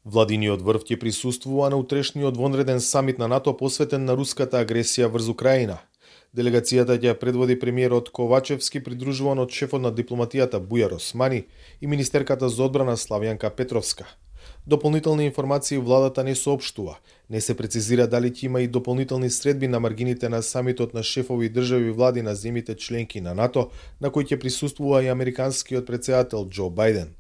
Владиниот врв ќе присуствува на утрешниот вонреден самит на НАТО посветен на руската агресија врз Украина. Делегацијата ќе предводи премиерот Ковачевски, придружуван од шефот на дипломатијата Бујар Османи и министерката за одбрана Славјанка Петровска. Дополнителни информации владата не соопштува. Не се прецизира дали ќе има и дополнителни средби на маргините на самитот на шефови држави и влади на земјите членки на НАТО, на кој ќе присуствува и американскиот претседател Џо Бајден.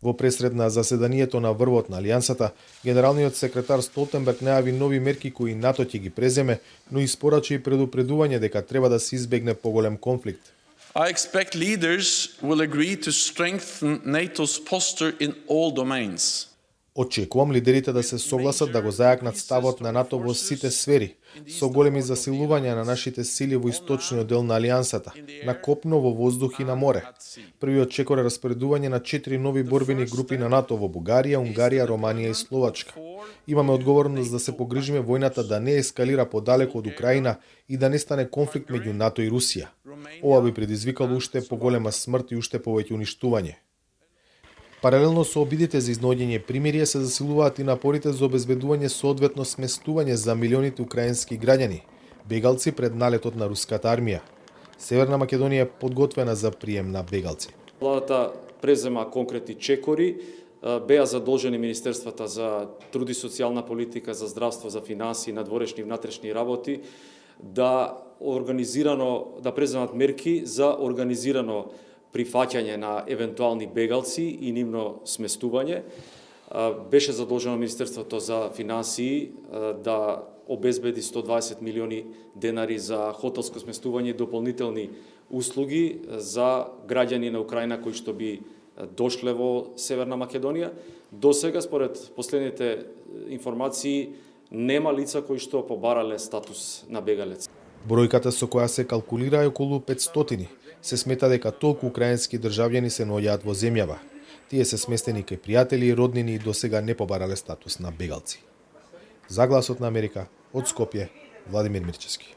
Во пресред на заседанието на врвот на Алијансата, генералниот секретар Столтенберг најави нови мерки кои НАТО ќе ги преземе, но испорача и предупредување дека треба да се избегне поголем конфликт. I expect leaders will agree to strengthen NATO's posture in all domains. Очекувам лидерите да се согласат да го зајакнат ставот на НАТО во сите сфери, со големи засилувања на нашите сили во источниот дел на Алијансата, на копно, во воздух и на море. Првиот чекор е распоредување на 4 нови борбени групи на НАТО во Бугарија, Унгарија, Романија и Словачка. Имаме одговорност да се погрижиме војната да не ескалира подалеку од Украина и да не стане конфликт меѓу НАТО и Русија. Ова би предизвикало уште поголема смрт и уште повеќе уништување. Паралелно со обидите за изнаоѓање примирие се засилуваат и напорите за обезбедување соодветно сместување за милионите украински граѓани, бегалци пред налетот на руската армија. Северна Македонија е подготвена за прием на бегалци. Владата презема конкретни чекори, беа задолжени Министерствата за труд и социјална политика, за здравство, за финансии, надворешни и внатрешни работи да преземат мерки за организирано прифаќање на евентуални бегалци и нивно сместување. Беше задолжено Министерството за финансии да обезбеди 120 милиони денари за хотелско сместување и дополнителни услуги за граѓани на Украина кои што би дошле во Северна Македонија. До сега, според последните информации, нема лица кои што побарале статус на бегалец. Бројката со која се калкулира е околу 500. Се смета дека толку украински државјани се наоѓаат во земјава. Тие се сместени кај пријатели и роднини и досега не побарале статус на бегалци. За Гласот на Америка, од Скопје, Владимир Мирчевски.